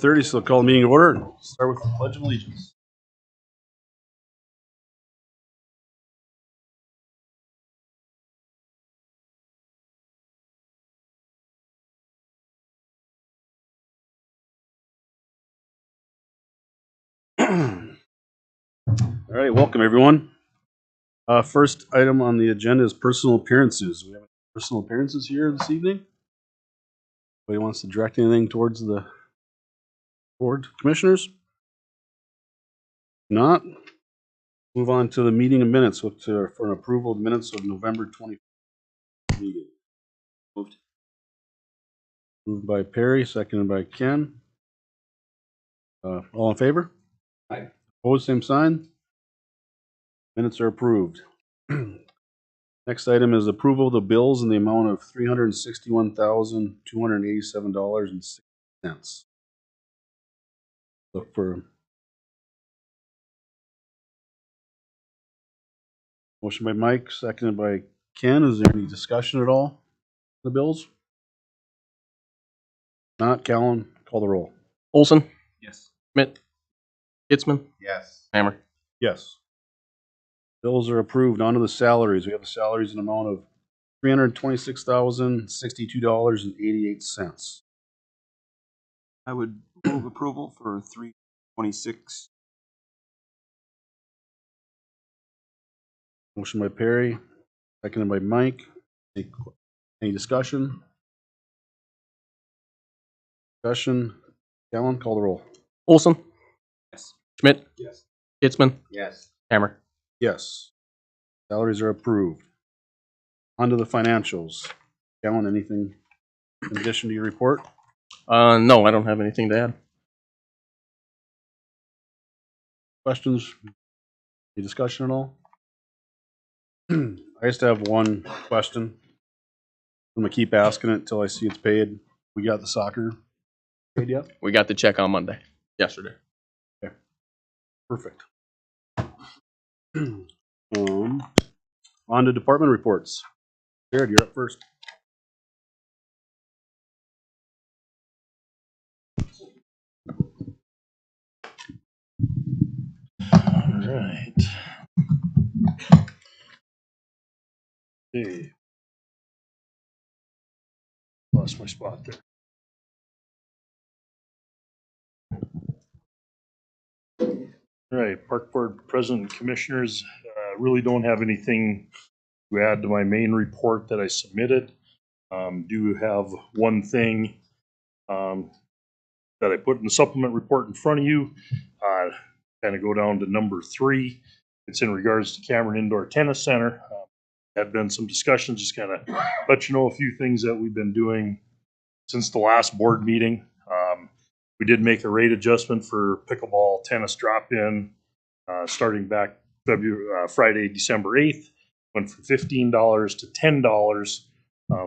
5:30, so I'll call the meeting to order. Start with the Pledge of Allegiance. All right, welcome everyone. First item on the agenda is personal appearances. We have personal appearances here this evening. Anybody wants to direct anything towards the board commissioners? Not. Move on to the meeting of minutes. Look for an approval of minutes of November 20th meeting. Moved by Perry, seconded by Ken. All in favor? Aye. Opposed, same sign. Minutes are approved. Next item is approval of the bills in the amount of $361,287.06. Look for motion by Mike, seconded by Ken. Is there any discussion at all on the bills? Not. Callan, call the roll. Olson, Yes. Schmidt, Kitzman, Yes. Hammer. Yes. Bills are approved. On to the salaries. We have the salaries in an amount of $326,062.88. I would move approval for 326. Motion by Perry, seconded by Mike. Any discussion? Discussion. Callan, call the roll. Olson, Yes. Schmidt, Yes. Kitzman, Yes. Hammer. Yes. Salaries are approved. On to the financials. Callan, anything in addition to your report? No, I don't have anything to add. Questions? Any discussion at all? I just have one question. I'm gonna keep asking it until I see it's paid. We got the soccer paid yet? We got the check on Monday, yesterday. Perfect. On to department reports. Jared, you're up first. All right. Okay. Lost my spot there. All right, Park Board President and Commissioners, really don't have anything to add to my main report that I submitted. Do have one thing that I put in the supplement report in front of you. Kind of go down to number 3. It's in regards to Cameron Indoor Tennis Center. Had been some discussions, just kind of let you know a few things that we've been doing since the last board meeting. We did make a rate adjustment for pickleball tennis drop-in starting back Friday, December 8th. Went from $15 to $10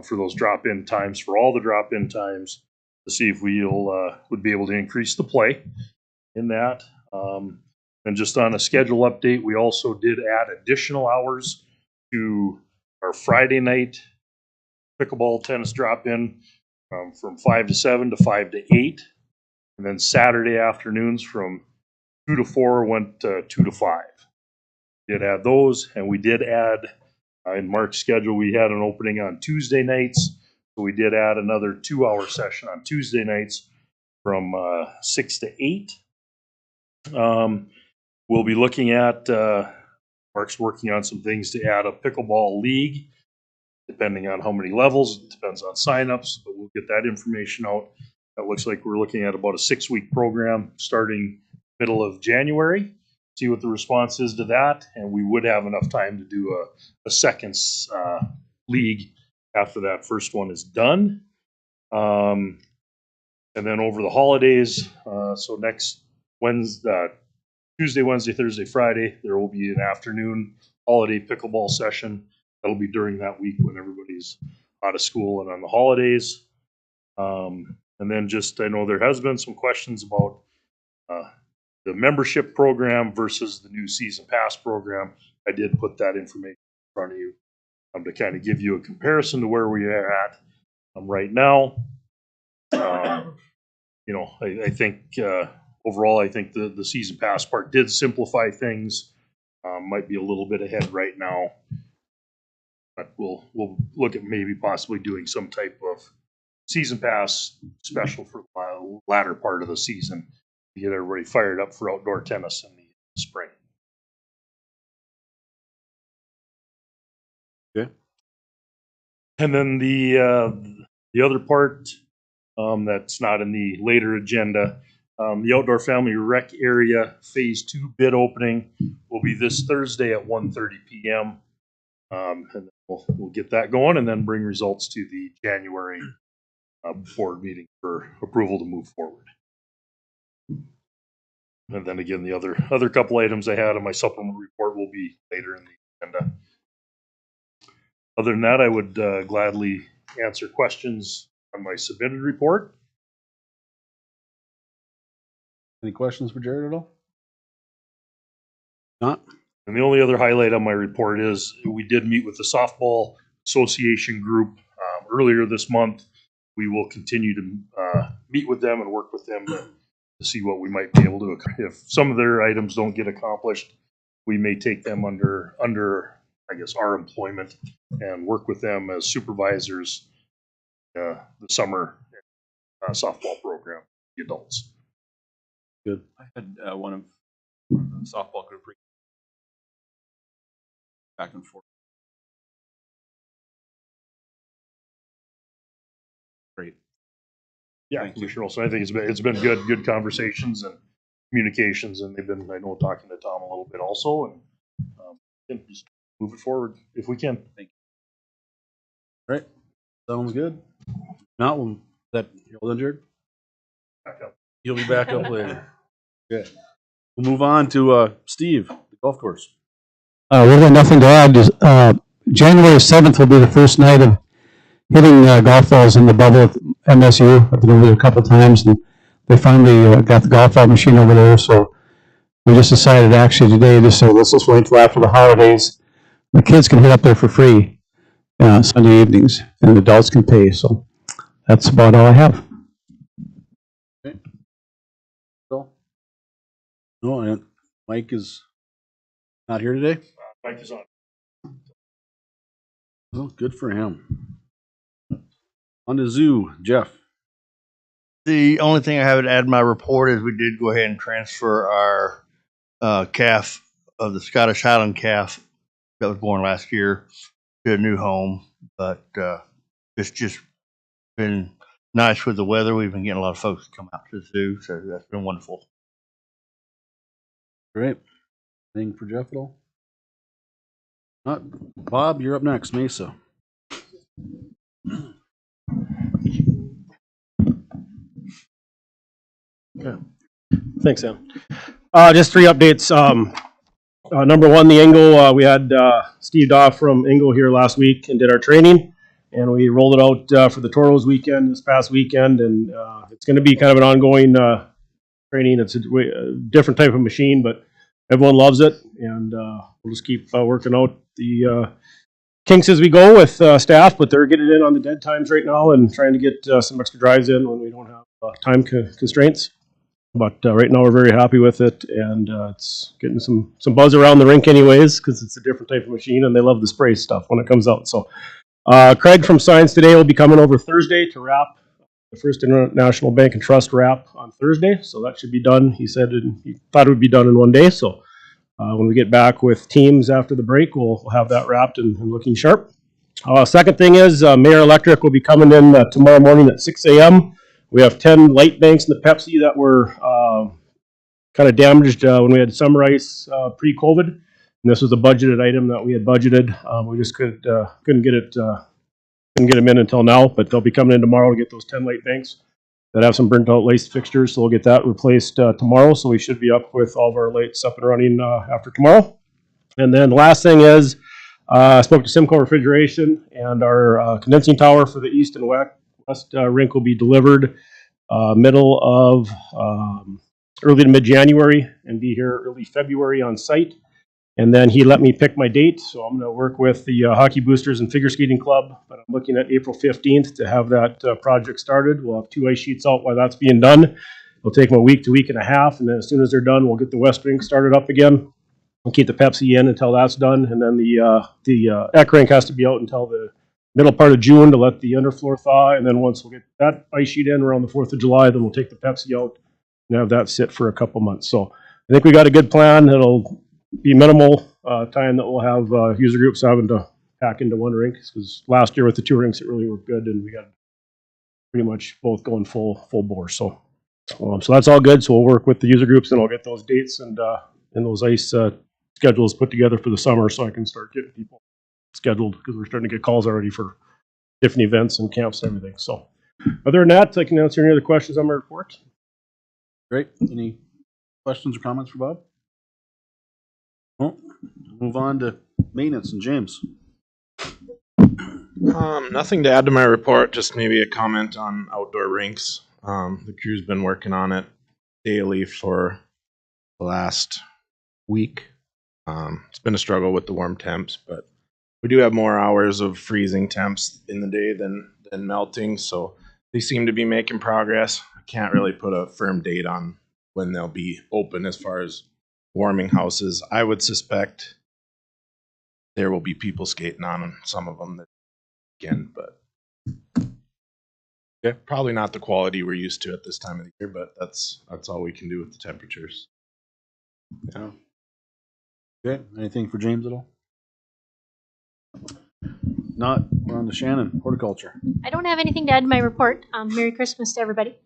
for those drop-in times, for all the drop-in times, to see if we would be able to increase the play in that. And just on a schedule update, we also did add additional hours to our Friday night pickleball tennis drop-in from 5 to 7 to 5 to 8. And then Saturday afternoons from 2 to 4 went to 2 to 5. Did add those, and we did add in Mark's schedule, we had an opening on Tuesday nights. So we did add another 2-hour session on Tuesday nights from 6 to 8. We'll be looking at, Mark's working on some things to add a pickleball league, depending on how many levels. It depends on signups, but we'll get that information out. That looks like we're looking at about a 6-week program starting middle of January. See what the response is to that, and we would have enough time to do a second league after that first one is done. And then over the holidays, so next Wednesday, Tuesday, Wednesday, Thursday, Friday, there will be an afternoon holiday pickleball session. That'll be during that week when everybody's out of school and on the holidays. And then just, I know there has been some questions about the membership program versus the new season pass program. I did put that information in front of you to kind of give you a comparison to where we are at right now. I think overall, I think the season pass part did simplify things. Might be a little bit ahead right now, but we'll look at maybe possibly doing some type of season pass special for the latter part of the season to get everybody fired up for outdoor tennis in the spring. Okay. And then the other part that's not in the later agenda, the outdoor family rec area phase 2 bid opening will be this Thursday at 1:30 p.m. And we'll get that going and then bring results to the January board meeting for approval to move forward. And then again, the other couple items I had on my supplement report will be later in the agenda. Other than that, I would gladly answer questions on my submitted report. Any questions for Jared at all? Not? And the only other highlight on my report is we did meet with the softball association group earlier this month. We will continue to meet with them and work with them to see what we might be able to accomplish. If some of their items don't get accomplished, we may take them under I guess our employment and work with them as supervisors the summer softball program, the adults. Good. I had one of the softball group back and forth. Great. Yeah, Thank you. Commissioner Olson, I think it's been good conversations and communications, and they've been, I know, talking to Tom a little bit also, and just move it forward if we can. Thank All right. Sounds good. Not one that you're done, Jared? Back up. You'll be back up later. Okay. We'll move on to Steve, the golf course. We've got nothing to add. January 7th will be the first night of hitting golf balls in the bubble at MSU. I've been over there a couple of times, and they finally got the golf ball machine over there. So we just decided actually today to say, let's just wait until after the holidays. The kids can hit up there for free Sunday evenings, and adults can pay. So that's about all I have. Okay. Phil? No, and Mike is not here today? Mike is on. Well, good for him. On to zoo, Jeff. The only thing I have to add in my report is we did go ahead and transfer our calf of the Scottish Highland calf that was born last year to a new home. But it's just been nice with the weather. We've been getting a lot of folks to come out to the zoo, so that's been wonderful. Great. Anything for Jeff at all? Not. Bob, you're up next, Mesa. Yeah. Thanks, Sam. Just 3 updates. Number 1, the Ingle. We had Steve Doff from Ingle here last week and did our training, and we rolled it out for the Toros weekend this past weekend, and it's going to be kind of an ongoing training. It's a different type of machine, but everyone loves it, and we'll just keep working out the kinks as we go with staff, but they're getting in on the dead times right now and trying to get some extra drives in when we don't have time constraints. But right now we're very happy with it, and it's getting some buzz around the rink anyways, because it's a different type of machine, and they love the spray stuff when it comes out. So Craig from Science Today will be coming over Thursday to wrap the First International Bank and Trust wrap on Thursday, so that should be done. He said he thought it would be done in one day, so when we get back with teams after the break, we'll have that wrapped and looking sharp. Second thing is Mayor Electric will be coming in tomorrow morning at 6 a.m. We have 10 light banks in the Pepsi that were kind of damaged when we had summer ice pre-COVID. And this was a budgeted item that we had budgeted. We just couldn't get them in until now, but they'll be coming in tomorrow to get those 10 light banks that have some burnt out lace fixtures. So we'll get that replaced tomorrow. So we should be up with all of our lights up and running after tomorrow. And then the last thing is I spoke to Simcoe Refrigeration, and our condensing tower for the east and west rink will be delivered middle of early to mid-January and be here early February on site. And then he let me pick my date, so I'm going to work with the Hockey Boosters and Figure Skating Club. But I'm looking at April 15th to have that project started. We'll have 2 ice sheets out while that's being done. It'll take them a week to week and a half, and then as soon as they're done, we'll get the West Rink started up again. We'll keep the Pepsi in until that's done, and then the Eck Rink has to be out until the middle part of June to let the underfloor thaw, and then once we'll get that ice sheet in around the 4th of July, then we'll take the Pepsi out and have that sit for a couple months. So I think we got a good plan. It'll be minimal time that we'll have user groups having to pack into one rink, because last year with the 2 rinks it really worked good, and we got pretty much both going full bore. So that's all good. So we'll work with the user groups, and I'll get those dates and those ice schedules put together for the summer, so I can start getting people scheduled, because we're starting to get calls already for different events and camps and everything. So other than that, I can answer any other questions on my report. Great. Any questions or comments for Bob? Well, move on to maintenance and James. Nothing to add to my report, just maybe a comment on outdoor rinks. The crew's been working on it daily for the last week. It's been a struggle with the warm temps, but we do have more hours of freezing temps in the day than melting, so they seem to be making progress. I can't really put a firm date on when they'll be open as far as warming houses. I would suspect there will be people skating on some of them again, but yeah, probably not the quality we're used to at this time of the year, but that's all we can do with the temperatures. Yeah. Okay. Anything for James at all? Not. We're on to Shannon, horticulture. I don't have anything to add to my report. Merry Christmas to everybody.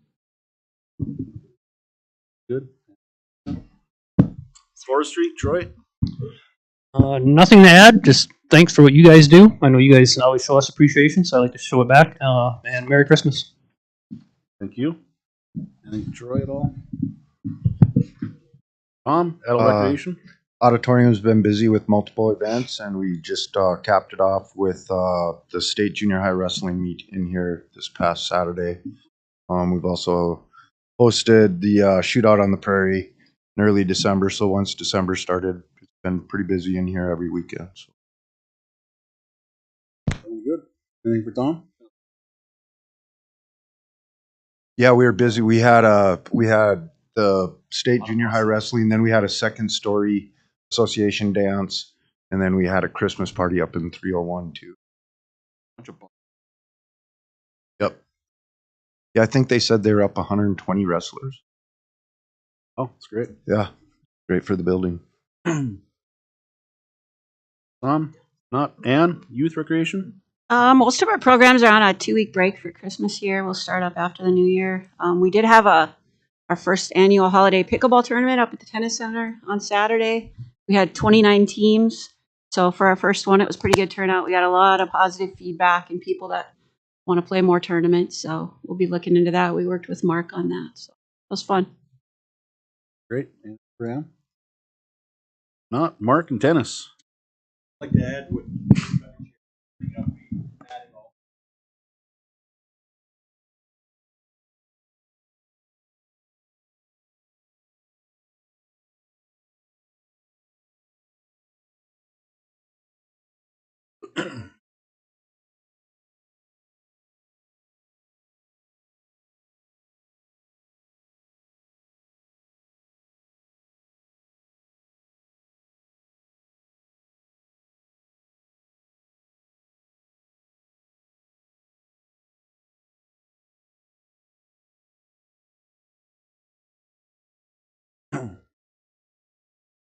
Good. Forestry, Troy? Nothing to add. Just thanks for what you guys do. I know you guys always show us appreciation, so I like to show it back. And Merry Christmas. Thank you. Anything for Troy at all? Tom, adult recreation? Auditorium's been busy with multiple events, and we just capped it off with the state junior high wrestling meet in here this past Saturday. We've also hosted the shootout on the prairie in early December, so once December started, it's been pretty busy in here every weekend. So. Good. Anything for Tom? Yeah, we were busy. We had the state junior high wrestling, then we had a second story association dance, and then we had a Christmas party up in 301 too. Yep. Yeah, I think they said they were up 120 wrestlers. Oh, that's great. Yeah, great for the building. Tom, not Ann, youth recreation? Most of our programs are on a 2-week break for Christmas here. We'll start up after the new year. We did have our first annual holiday pickleball tournament up at the tennis center on Saturday. We had 29 teams. So for our first one, it was pretty good turnout. We got a lot of positive feedback and people that want to play more tournaments. So we'll be looking into that. We worked with Mark on that. So it was fun. Great. And for Ann? Not Mark and tennis. I'd like to add what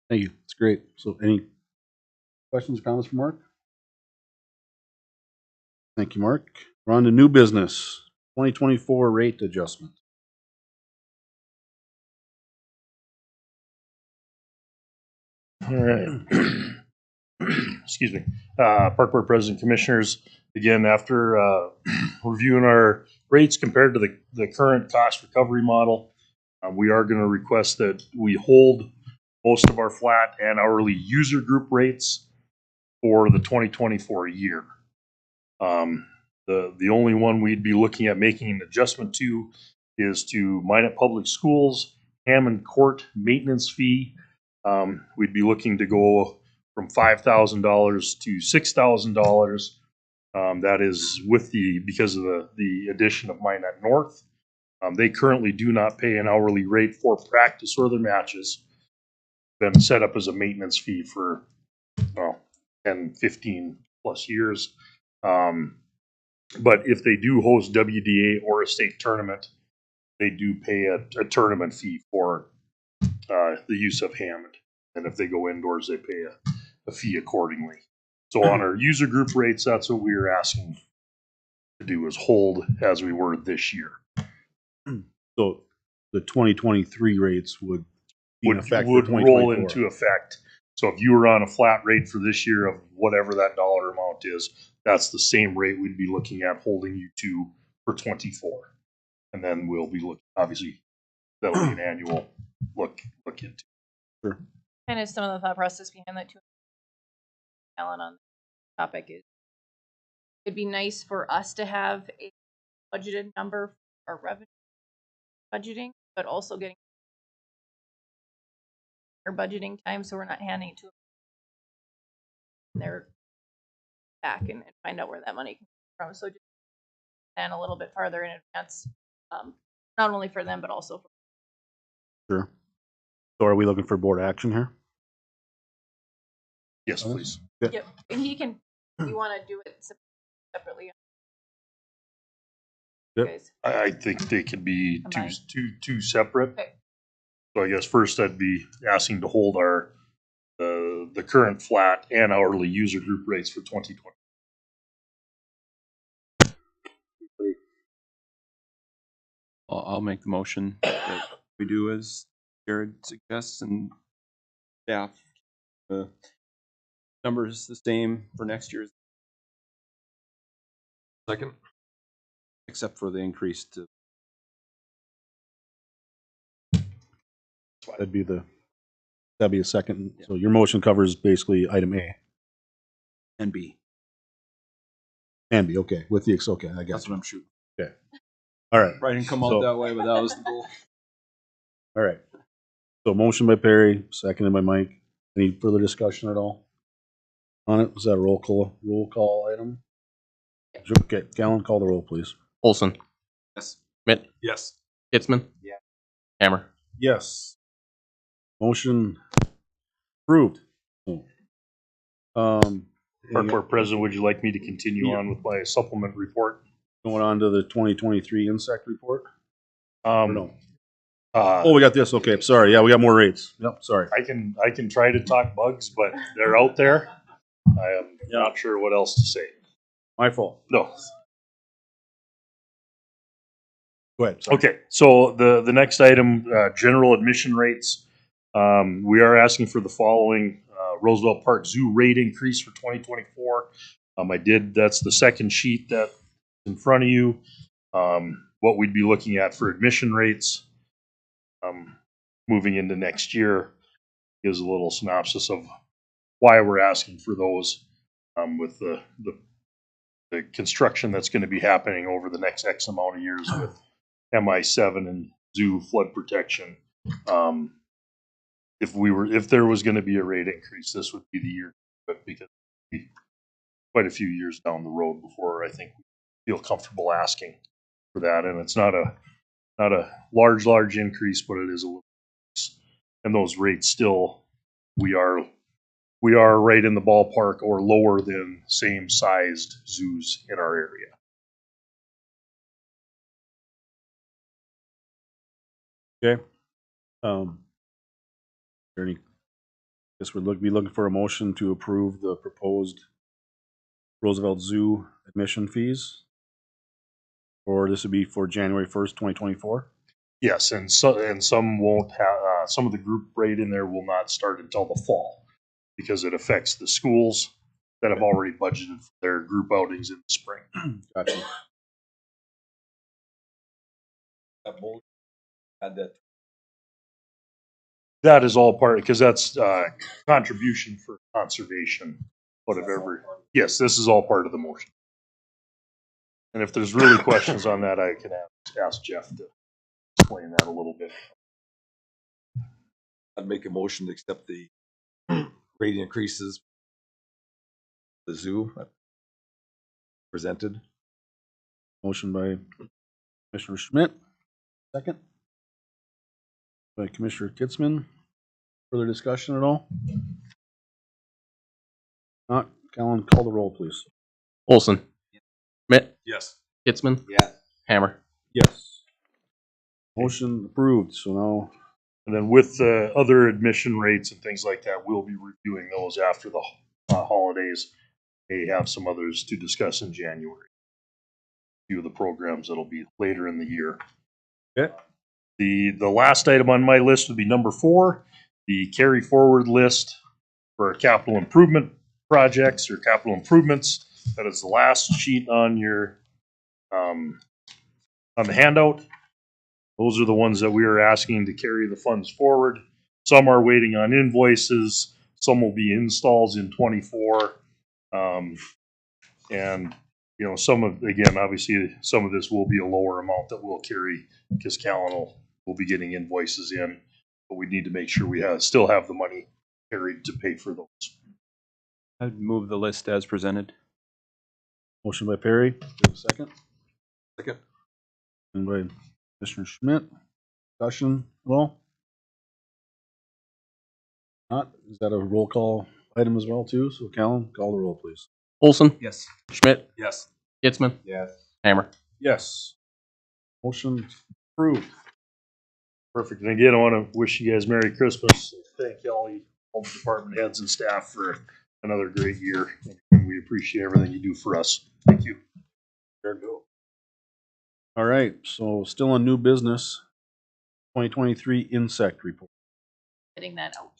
Thank you. It's great. So any questions or comments for Mark? Thank you, Mark. We're on to new business, 2024 rate adjustment. All right. Excuse me. Park Board President, Commissioners, again, after reviewing our rates compared to the current cost recovery model, we are going to request that we hold most of our flat and hourly user group rates for the 2024 year. The only one we'd be looking at making an adjustment to is to Minot Public Schools Hammond Court maintenance fee. We'd be looking to go from $5,000 to $6,000. That is because of the addition of Minot North. They currently do not pay an hourly rate for practice or their matches. Been set up as a maintenance fee for 10, 15 plus years. But if they do host WDA or a state tournament, they do pay a tournament fee for the use of Hammond. And if they go indoors, they pay a fee accordingly. So on our user group rates, that's what we are asking to do, is hold as we were this year. So the 2023 rates would be in effect for would roll 2024. into effect. So if you were on a flat rate for this year of whatever that dollar amount is, that's the same rate we'd be looking at holding you to for 24. And then we'll be looking, obviously, that'll be an annual look into. Sure. Kind of some of the thought process behind that too, Alan, on the topic is it'd be nice for us to have a budgeted number for our revenue budgeting, but also getting our budgeting time so we're not handing it to them. They're back and find out where that money comes from. So just plan a little bit farther in advance, not only for them, but also for. Sure. So are we looking for board action here? Yes, please. Yep. And he can, if you want to do it separately. Yep. I think they could be two separate. Okay. So I guess first I'd be asking to hold our the current flat and hourly user group rates for 2020. I'll make the motion that we do as Jared suggests, and staff, the numbers the same for next year's. Second. Except for the increase to. That'd be a second. Yeah. So your motion covers basically item A. And B. And B, okay. With the, okay, I guess. That's what I'm shooting. Okay. All right. Probably didn't come out that way, but that was the goal. All right. So motion by Perry, seconded by Mike. Any further discussion at all on it? Was that a roll call item? Okay, Callan, call the roll, please. Olson. Yes. Schmidt. Yes. Kitzman. Yeah. Hammer. Yes. Motion approved. Park Board President, would you like me to continue on with my supplement report? Going on to the 2023 insect report? No. Oh, we got this. Okay, sorry. Yeah, we got more rates. Yep, sorry. I can try to talk bugs, but they're out there. I am not sure what else to say. My fault. No. Go ahead. Sorry. Okay, so the next item, general admission rates. We are asking for the following: Roosevelt Park Zoo rate increase for 2024. That's the second sheet that's in front of you. What we'd be looking at for admission rates moving into next year gives a little synopsis of why we're asking for those with the construction that's going to be happening over the next X amount of years with MI7 and zoo flood protection. If there was going to be a rate increase, this would be the year, but because it'd be quite a few years down the road before I think we feel comfortable asking for that. And it's not a large increase, but it is a little increase. And those rates still, we are right in the ballpark or lower than same sized zoos in our area. Okay. Ernie, guess we'd be looking for a motion to approve the proposed Roosevelt Zoo admission fees. Or this would be for January 1st, 2024? Yes, and some won't have, some of the group rate in there will not start until the fall because it affects the schools that have already budgeted for their group outings in the spring. Gotcha. That is all part, because that's contribution for conservation. Whatever. Yes, this is all part of the motion. And if there's really questions on that, I can ask Jeff to explain that a little bit. I'd make a motion to accept the rate increases the zoo presented. Motion by Commissioner Schmidt, second. By Commissioner Kitzman. Further discussion at all? Not, Callan, call the roll, please. Olson. Schmidt. Yes. Kitzman. Yeah. Hammer. Yes. Motion approved, so now, And then with the other admission rates and things like that, we'll be reviewing those after the holidays. They have some others to discuss in January. A few of the programs that'll be later in the year. okay, The last item on my list would be number 4, the carry forward list for capital improvement projects or capital improvements. That is the last sheet on your on the handout. Those are the ones that we are asking to carry the funds forward. Some are waiting on invoices. Some will be installs in 24. And you know, some of, again, obviously some of this will be a lower amount that we'll carry because Callan will be getting invoices in, but we need to make sure we still have the money carried to pay for those. I'd move the list as presented. motion by Perry, do we have a second? Second. And by Commissioner Schmidt. Discussion at all? Not, is that a roll call item as well too? So Callan, call the roll, please. Olson. Yes. Schmidt. Yes. Kitzman. Yes. Hammer. Yes. Motion approved. Perfect. And again, I want to wish you guys Merry Christmas. Thank all the department heads and staff for another great year. And we appreciate everything you do for us. Thank you. There we go. All right, so still on new business, 2023 insect report. Getting that out.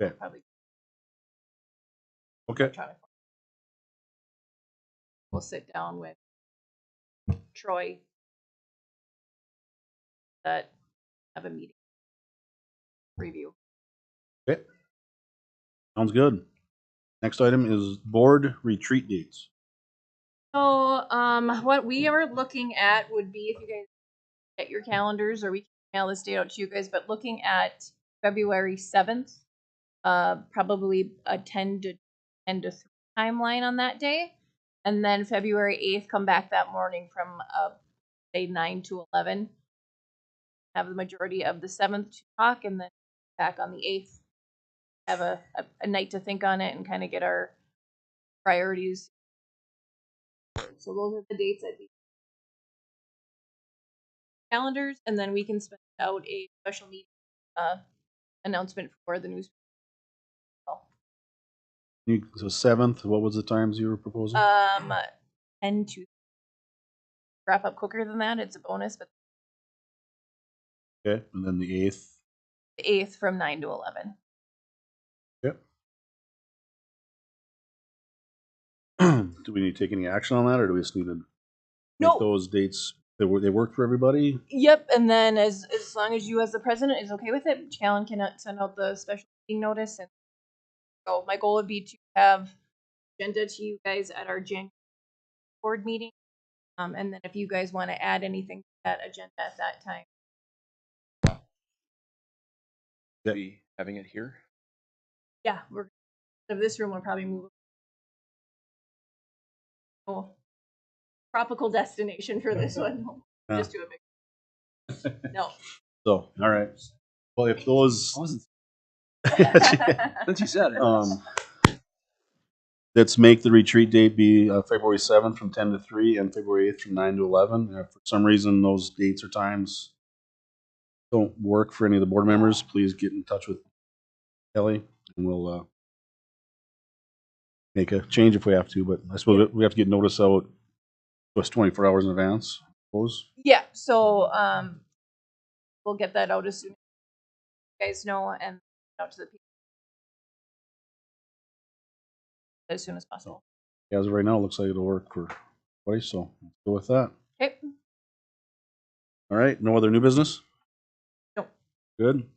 Okay. Probably Okay. electronic. We'll sit down with Troy. That have a meeting. Review. Okay. Sounds good. Next item is board retreat dates. So, what we are looking at would be if you guys get your calendars, or we can mail this date out to you guys, but looking at February 7th, probably a 10 to 3 timeline on that day. And then February 8th, come back that morning from, say 9 to 11. Have the majority of the 7th to talk, and then back on the 8th. Have a night to think on it and kind of get our priorities. So those are the dates I'd be calendars, and then we can spend out a special meeting announcement for the newspaper. So 7th, what was the times you were proposing? 10 to wrap up quicker than that. It's a bonus, but Okay, and then the 8th. the 8th from 9 to 11. Yep. Do we need to take any action on that, or do we just need to make those dates, they work for everybody? Yep, and then as long as you as the president is okay with it, Callan can send out the special meeting notice. And so my goal would be to have agenda to you guys at our January board meeting. And then if you guys want to add anything to that agenda at that time. Be having it here. Yeah, we're of this room. We'll probably move. Oh, tropical destination for this one. Just do a big. No. So, all right. Well, if those. Since you said it. Let's make the retreat date be February 7th from 10 to 3 and February 8th from 9 to 11. If for some reason those dates or times don't work for any of the board members, please get in touch with Kelly and we'll make a change if we have to. But I suppose we have to get notice out just 24 hours in advance, I suppose. Yeah, so we'll get that out as soon as you guys know, and out to the people as soon as possible. Yeah, as of right now, it looks like it'll work for everybody, so let's go with that. Okay. All right, no other new business? No. Good.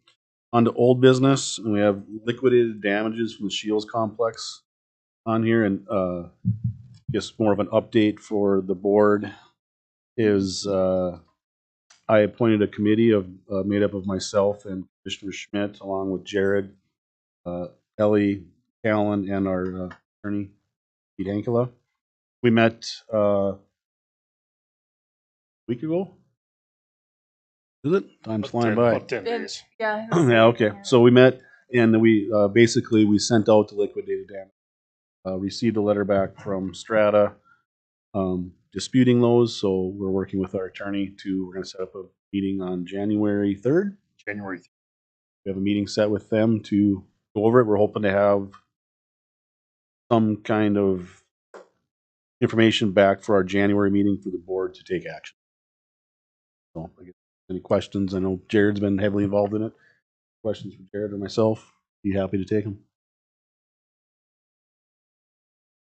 On to old business, and we have liquidated damages from the Shields complex on here, and just more of an update for the board is I appointed a committee of made up of myself and Commissioner Schmidt, along with Jared, Ellie, Callan, and our Attorney Pete Ankela. We met a week ago. Is it? Time's flying by. About 10 days. Yeah. Yeah, okay. So we met and we basically we sent out the liquidated damage. Received a letter back from Strata disputing those. So we're working with our attorney we're going to set up a meeting on January 3rd. January 3rd. We have a meeting set with them to go over it. We're hoping to have some kind of information back for our January meeting for the board to take action. So, I guess, any questions? I know Jared's been heavily involved in it. Questions for Jared or myself? Be happy to take them.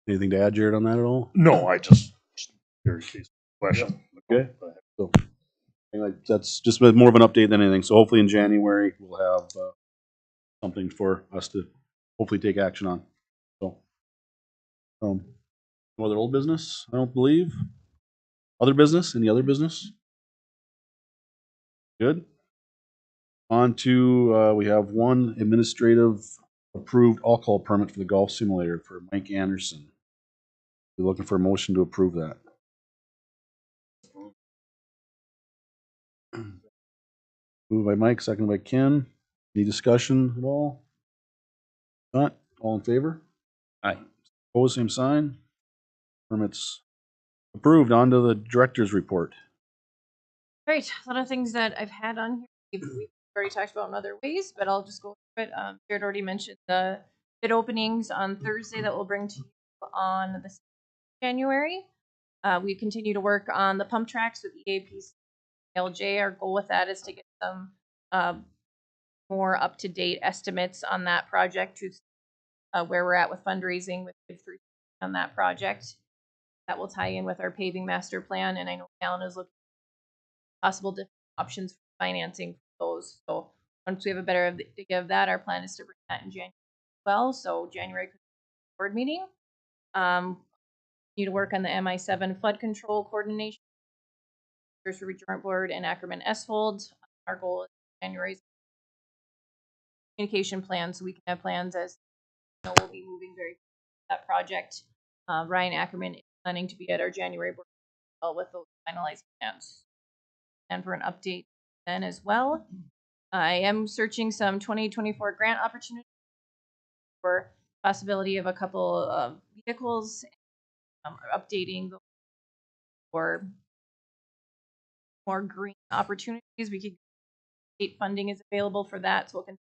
Anything to add, Jared, on that at all? No, I just very case question. Okay. So, that's just more of an update than anything. So hopefully in January we'll have something for us to hopefully take action on. So, no other old business, I don't believe. Other business? Any other business? Good. On to we have one administrative approved alcohol permit for the golf simulator for Mike Anderson. We're looking for a motion to approve that. Moved by Mike, seconded by Ken. Any discussion at all? Not all in favor? Aye. Opposed, same sign. Permits approved. On to the director's report. Great. A lot of things that I've had on here. We've already talked about in other ways, but I'll just go through it. Jared already mentioned the bid openings on Thursday that we'll bring to you on the 6th of January. We continue to work on the pump tracks with EAPC LJ. Our goal with that is to get some more up-to-date estimates on that project to where we're at with fundraising with Bid 3 on that project. That will tie in with our paving master plan, and I know Alan is looking at possible different options for financing for those. So once we have a better idea of that, our plan is to bring that in January as well. So January could be a board meeting. Need to work on the MI7 flood control coordination. Here's for Joint Board and Ackerman Esfold. Our goal is January's communication plan, so we can have plans as you know, we'll be moving very quickly that project. Ryan Ackerman is planning to be at our January board with those finalized plans. And for an update then as well. I am searching some 2024 grant opportunities for possibility of a couple of vehicles, updating for more green opportunities. We could state funding is available for that, so we'll continue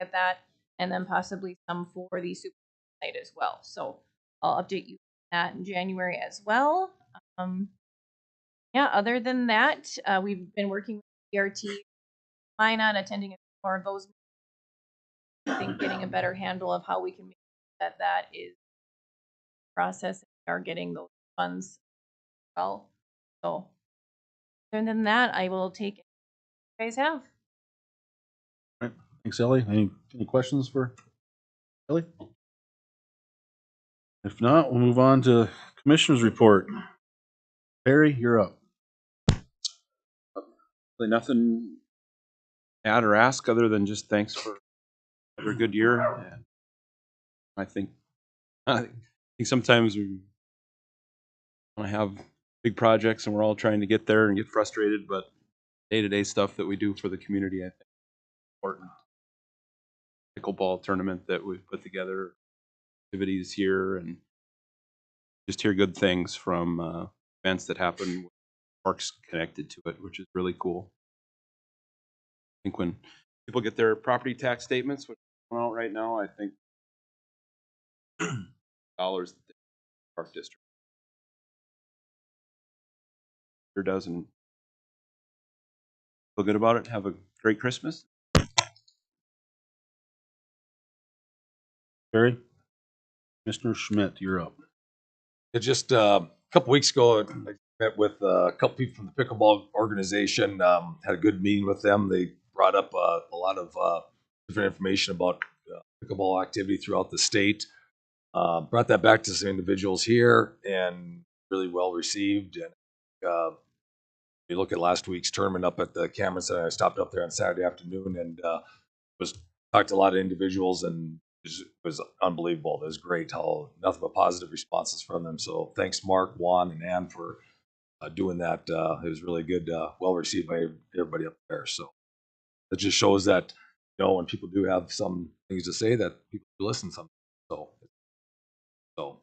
to get that, and then possibly some for the super site as well. So I'll update you on that in January as well. Yeah, other than that, we've been working with PRT, Minot, attending more of those. I think getting a better handle of how we can make that is process or getting those funds well. So other than that, I will take it you guys have. All right. Thanks, Ellie. Any questions for Ellie? If not, we'll move on to Commissioner's report. Barry, you're up. Really nothing to add or ask other than just thanks for another good year. And I think sometimes we want to have big projects and we're all trying to get there and get frustrated, but day-to-day stuff that we do for the community, I think, is important. Pickleball tournament that we've put together, activities here, and just hear good things from events that happen with parks connected to it, which is really cool. I think when people get their property tax statements, which are going out right now, I think dollars that the park district sure doesn't feel good about it. Have a great Christmas. Barry? Mr. Schmidt, you're up. Just a couple weeks ago, I met with a couple people from the pickleball organization. Had a good meeting with them. They brought up a lot of different information about pickleball activity throughout the state. Brought that back to some individuals here, and really well received. And you look at last week's tournament up at the Cameron Center. I stopped up there on Saturday afternoon and talked to a lot of individuals and was unbelievable. It was great. How nothing but positive responses from them. So thanks, Mark, Juan, and Ann for doing that. It was really good, well received by everybody up there. So it just shows that, you know, when people do have some things to say, that people do listen sometimes. So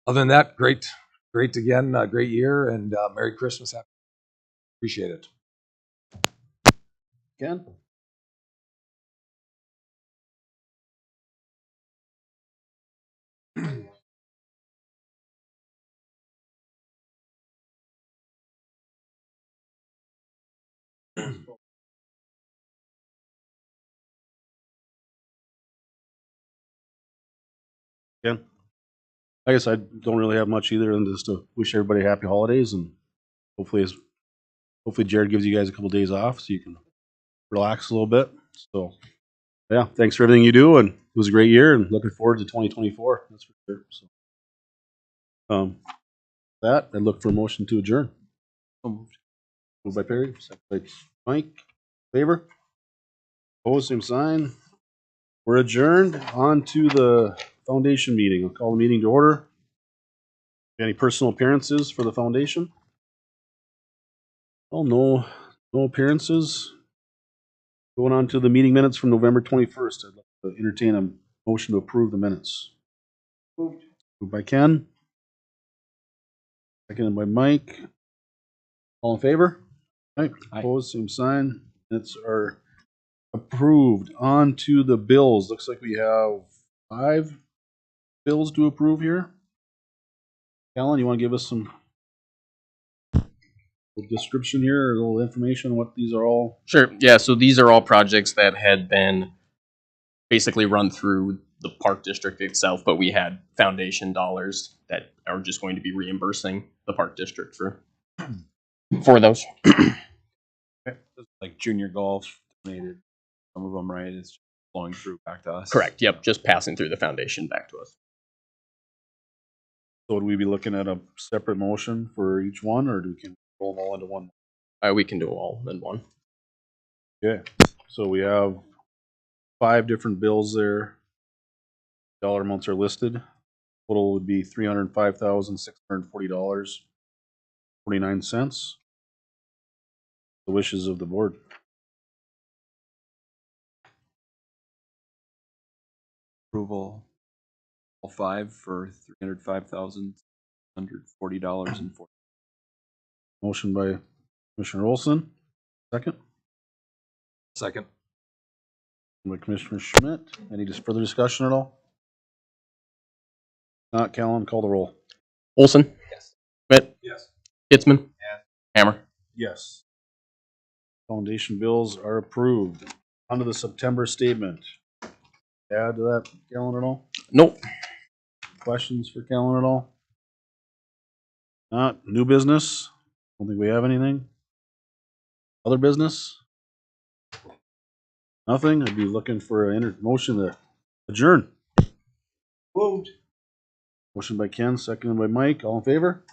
other than that, great again, great year, and Merry Christmas. Appreciate it. Ken? Ken? I guess I don't really have much either than just to wish everybody happy holidays, and hopefully Jared gives you guys a couple days off so you can relax a little bit. So yeah, thanks for everything you do, and it was a great year, and looking forward to 2024. That's for sure. So that I look for a motion to adjourn. Moved by Perry, second by Mike. Favor? Opposed, same sign. We're adjourned. On to the foundation meeting. I'll call the meeting to order. Any personal appearances for the foundation? Oh, no appearances. Going on to the meeting minutes from November 21st. I'd like to entertain a motion to approve the minutes. Moved by Ken. Seconded by Mike. All in favor? Aye. Opposed, same sign. Minutes are approved. On to the bills. Looks like we have 5 bills to approve here. Alan, you want to give us some description here, or a little information on what these are all? Sure. Yeah. So these are all projects that had been basically run through the park district itself, but we had foundation dollars that are just going to be reimbursing the park district for those. Like junior golf donated some of them, right? It's flowing through back to us. Correct. Yep. Just passing through the foundation back to us. So would we be looking at a separate motion for each one, or do we can roll them all into one? We can do it all in one. Okay. So we have 5 different bills there. Dollar amounts are listed. Total would be $305,640.49. The wishes of the board. Approval, all 5 for $305,140.40. Motion by Commissioner Olson. Second. Second. By Commissioner Schmidt. Any further discussion at all? Not, Callan, call the roll. Olson. Yes. Schmidt. Yes. Kitzman. Yes. Hammer. Yes. Foundation bills are approved. On to the September statement. Add to that, Callan, at all? Nope. Questions for Callan at all? Not. New business? Don't think we have anything. Other business? Nothing. I'd be looking for a motion to adjourn. Moved. Motion by Ken, seconded by Mike. All in favor?